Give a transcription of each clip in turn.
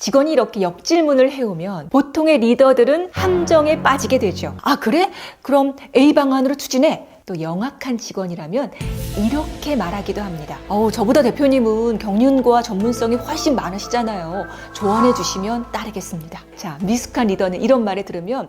직원이 이렇게 역질문을 해오면 보통의 리더들은 함정에 빠지게 되죠. 아, 그래? 그럼 A 방안으로 추진해. 또 영악한 직원이라면 이렇게 말하기도 합니다. 저보다 대표님은 경륜과 전문성이 훨씬 많으시잖아요. 조언해 주시면 따르겠습니다. 자, 미숙한 리더는 이런 말을 들으면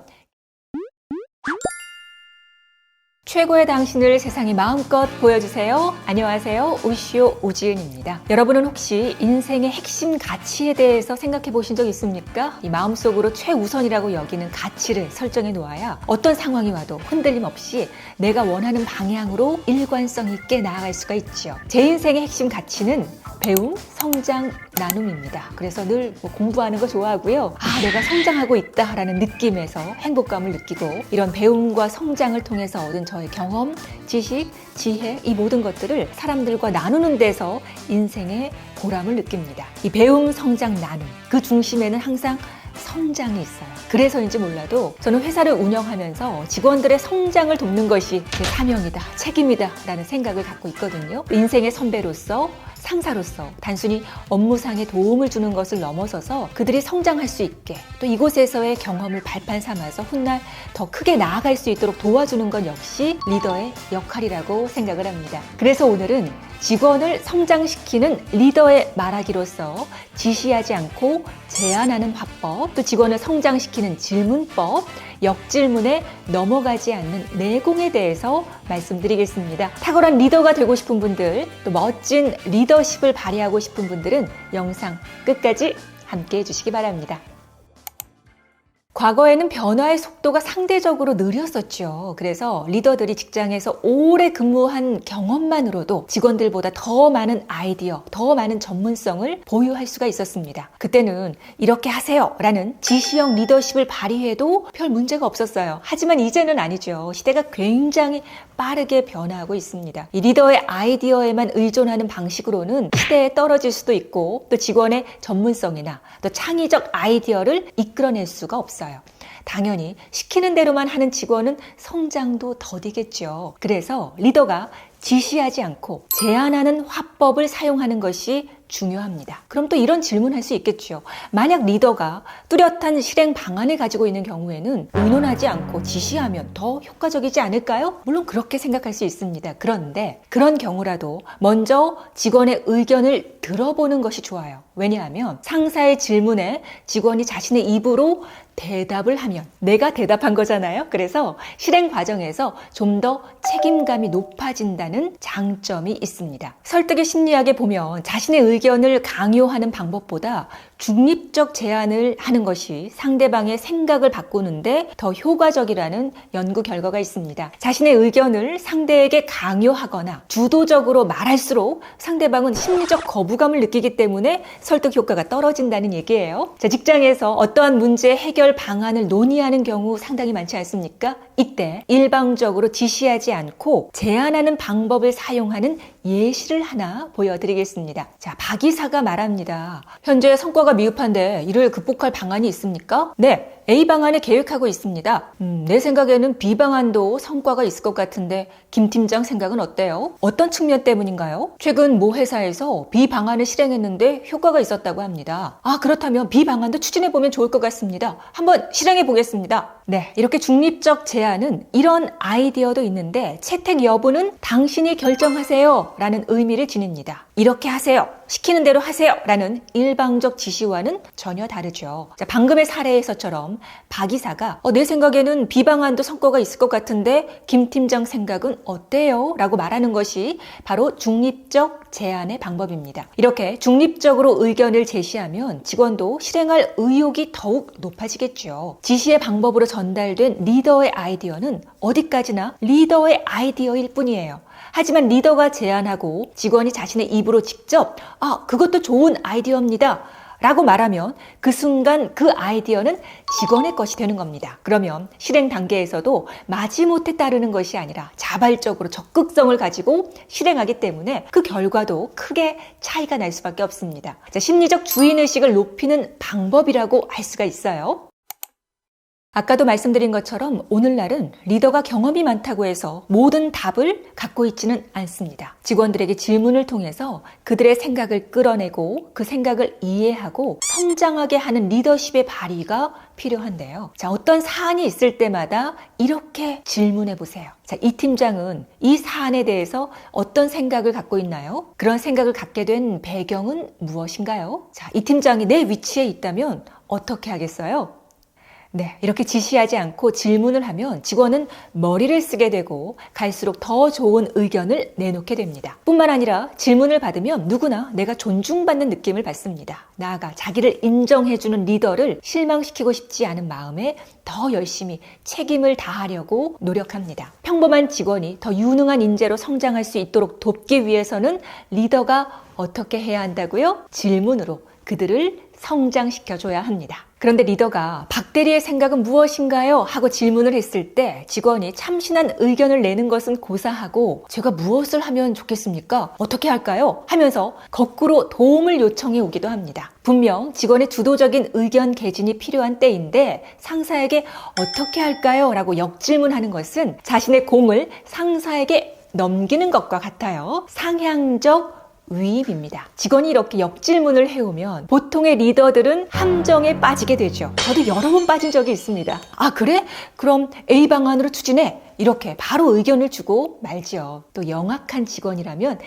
최고의 당신을 세상에 마음껏 보여주세요. 안녕하세요. 우쇼 오지은입니다. 여러분은 혹시 인생의 핵심 가치에 대해서 생각해 보신 적 있습니까? 이 마음속으로 최우선이라고 여기는 가치를 설정해 놓아야 어떤 상황이 와도 흔들림 없이 내가 원하는 방향으로 일관성 있게 나아갈 수가 있죠. 제 인생의 핵심 가치는 배움, 성장, 나눔입니다. 그래서 늘 공부하는 거 좋아하고요. 내가 성장하고 있다라는 느낌에서 행복감을 느끼고 이런 배움과 성장을 통해서 얻은 저의 경험, 지식, 지혜 이 모든 것들을 사람들과 나누는 데서 인생의 보람을 느낍니다. 이 배움, 성장, 나눔 그 중심에는 항상 성장이 있어요. 그래서인지 몰라도 저는 회사를 운영하면서 직원들의 성장을 돕는 것이 제 사명이다, 책임이다 라는 생각을 갖고 있거든요. 인생의 선배로서 상사로서 단순히 업무상의 도움을 주는 것을 넘어서서 그들이 성장할 수 있게 또 이곳에서의 경험을 발판 삼아서 훗날 더 크게 나아갈 수 있도록 도와주는 건 역시 리더의 역할이라고 생각을 합니다. 그래서 오늘은 직원을 성장시키는 리더의 말하기로서 지시하지 않고 제안하는 화법, 또 직원을 성장시키는 질문법, 역질문에 넘어가지 않는 내공에 대해서 말씀드리겠습니다. 탁월한 리더가 되고 싶은 분들, 또 멋진 리더십을 발휘하고 싶은 분들은 영상 끝까지 함께 해주시기 바랍니다. 과거에는 변화의 속도가 상대적으로 느렸었죠. 그래서 리더들이 직장에서 오래 근무한 경험만으로도 직원들보다 더 많은 아이디어, 더 많은 전문성을 보유할 수가 있었습니다. 그때는 이렇게 하세요 라는 지시형 리더십을 발휘해도 별 문제가 없었어요. 하지만 이제는 아니죠. 시대가 굉장히 빠르게 변화하고 있습니다. 이 리더의 아이디어에만 의존하는 방식으로는 시대에 떨어질 수도 있고 또 직원의 전문성이나 또 창의적 아이디어를 이끌어낼 수가 없어요. 당연히 시키는 대로만 하는 직원은 성장도 더디겠죠. 그래서 리더가 지시하지 않고 제안하는 화법을 사용하는 것이 중요합니다. 그럼 또 이런 질문할 수 있겠죠. 만약 리더가 뚜렷한 실행 방안을 가지고 있는 경우에는 의논하지 않고 지시하면 더 효과적이지 않을까요? 물론 그렇게 생각할 수 있습니다. 그런데 그런 경우라도 먼저 직원의 의견을 들어보는 것이 좋아요. 왜냐하면 상사의 질문에 직원이 자신의 입으로 대답을 하면 내가 대답한 거잖아요. 그래서 실행 과정에서 좀 더 책임감이 높아진다는 장점이 있습니다. 설득의 심리학에 보면 자신의 의견을 강요하는 방법보다 중립적 제안을 하는 것이 상대방의 생각을 바꾸는데 더 효과적이라는 연구 결과가 있습니다. 자신의 의견을 상대에게 강요하거나 주도적으로 말할수록 상대방은 심리적 거부감을 느끼기 때문에 설득 효과가 떨어진다는 얘기예요. 자, 직장에서 어떠한 문제 해결 방안을 논의하는 경우 상당히 많지 않습니까? 이때 일방적으로 지시하지 않고 제안하는 방법을 사용하는 예시를 하나 보여드리겠습니다. 자, 박 이사가 말합니다. 현재 성과가 미흡한데 이를 극복할 방안이 있습니까? 네, A 방안을 계획하고 있습니다. 내 생각에는 B 방안도 성과가 있을 것 같은데 김 팀장 생각은 어때요? 어떤 측면 때문인가요? 최근 모 회사에서 B 방안을 실행했는데 효과가 있었다고 합니다. 그렇다면 B 방안도 추진해보면 좋을 것 같습니다. 한번 실행해보겠습니다. 네, 이렇게 중립적 제안은 이런 아이디어도 있는데 채택 여부는 당신이 결정하세요 라는 의미를 지닙니다. 이렇게 하세요, 시키는 대로 하세요 라는 일방적 지시와는 전혀 다르죠. 자, 방금의 사례에서처럼 박 이사가 내 생각에는 B 방안도 성과가 있을 것 같은데 김 팀장 생각은 어때요? 라고 말하는 것이 바로 중립적 제안의 방법입니다. 이렇게 중립적으로 의견을 제시하면 직원도 실행할 의욕이 더욱 높아지겠죠. 지시의 방법으로 전달된 리더의 아이디어는 어디까지나 리더의 아이디어일 뿐이에요. 하지만 리더가 제안하고 직원이 자신의 입으로 직접 그것도 좋은 아이디어입니다 라고 말하면 그 순간 그 아이디어는 직원의 것이 되는 겁니다. 그러면 실행 단계에서도 마지못해 따르는 것이 아니라 자발적으로 적극성을 가지고 실행하기 때문에 그 결과도 크게 차이가 날 수밖에 없습니다. 자, 심리적 주인의식을 높이는 방법이라고 할 수가 있어요. 아까도 말씀드린 것처럼 오늘날은 리더가 경험이 많다고 해서 모든 답을 갖고 있지는 않습니다. 직원들에게 질문을 통해서 그들의 생각을 끌어내고 그 생각을 이해하고 성장하게 하는 리더십의 발휘가 필요한데요. 자, 어떤 사안이 있을 때마다 이렇게 질문해 보세요. 자, 이 팀장은 이 사안에 대해서 어떤 생각을 갖고 있나요? 그런 생각을 갖게 된 배경은 무엇인가요? 자, 이 팀장이 내 위치에 있다면 어떻게 하겠어요? 네, 이렇게 지시하지 않고 질문을 하면 직원은 머리를 쓰게 되고 갈수록 더 좋은 의견을 내놓게 됩니다. 뿐만 아니라 질문을 받으면 누구나 내가 존중받는 느낌을 받습니다. 나아가 자기를 인정해주는 리더를 실망시키고 싶지 않은 마음에 더 열심히 책임을 다하려고 노력합니다. 평범한 직원이 더 유능한 인재로 성장할 수 있도록 돕기 위해서는 리더가 어떻게 해야 한다고요? 질문으로 그들을 성장시켜줘야 합니다. 그런데 리더가 박 대리의 생각은 무엇인가요? 하고 질문을 했을 때 직원이 참신한 의견을 내는 것은 고사하고 제가 무엇을 하면 좋겠습니까? 어떻게 할까요? 하면서 거꾸로 도움을 요청해 오기도 합니다. 분명 직원의 주도적인 의견 개진이 필요한 때인데 상사에게 어떻게 할까요? 라고 역질문하는 것은 자신의 공을 상사에게 넘기는 것과 같아요. 상향적 위임입니다. 직원이 이렇게 역질문을 해오면 보통의 리더들은 함정에 빠지게 되죠. 저도 여러 번 빠진 적이 있습니다. 아, 그래? 그럼 A 방안으로 추진해. 이렇게 바로 의견을 주고 말지요. 또 영악한 직원이라면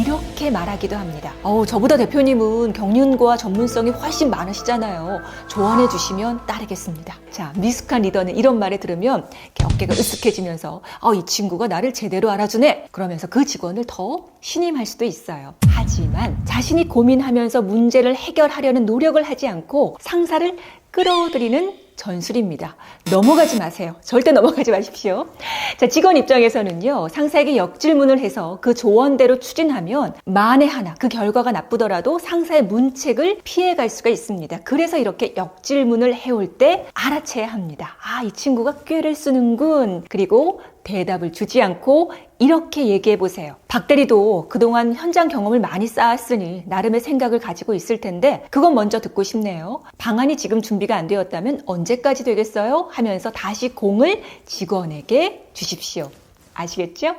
이렇게 말하기도 합니다. 저보다 대표님은 경륜과 전문성이 훨씬 많으시잖아요. 조언해 주시면 따르겠습니다. 자, 미숙한 리더는 이런 말을 들으면 어깨가 으쓱해지면서 이 친구가 나를 제대로 알아주네. 그러면서 그 직원을 더 신임할 수도 있어요. 하지만 자신이 고민하면서 문제를 해결하려는 노력을 하지 않고 상사를 끌어들이는 전술입니다. 넘어가지 마세요. 절대 넘어가지 마십시오. 자, 직원 입장에서는요, 상사에게 역질문을 해서 그 조언대로 추진하면 만에 하나 그 결과가 나쁘더라도 상사의 문책을 피해갈 수가 있습니다. 그래서 이렇게 역질문을 해올 때 알아채야 합니다. 아, 이 친구가 꾀를 쓰는군. 그리고 대답을 주지 않고 이렇게 얘기해 보세요. 박 대리도 그동안 현장 경험을 많이 쌓았으니 나름의 생각을 가지고 있을 텐데 그건 먼저 듣고 싶네요. 방안이 지금 준비가 안 되었다면 언제까지 되겠어요? 하면서 다시 공을 직원에게 주십시오. 아시겠죠?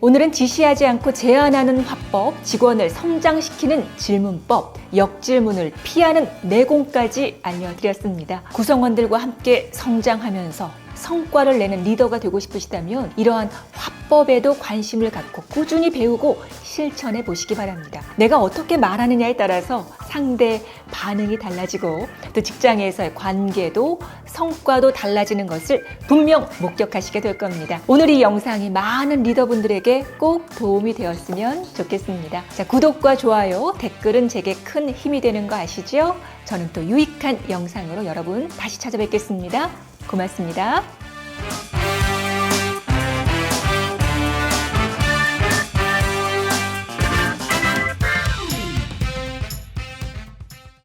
오늘은 지시하지 않고 제안하는 화법, 직원을 성장시키는 질문법, 역질문을 피하는 내공까지 알려드렸습니다. 구성원들과 함께 성장하면서 성과를 내는 리더가 되고 싶으시다면 이러한 화법에도 관심을 갖고 꾸준히 배우고 실천해 보시기 바랍니다. 내가 어떻게 말하느냐에 따라서 상대 반응이 달라지고 또 직장에서의 관계도 성과도 달라지는 것을 분명 목격하시게 될 겁니다. 오늘 이 영상이 많은 리더분들에게 꼭 도움이 되었으면 좋겠습니다. 자, 구독과 좋아요, 댓글은 제게 큰 힘이 되는 거 아시죠? 저는 또 유익한 영상으로 여러분 다시 찾아뵙겠습니다. 고맙습니다.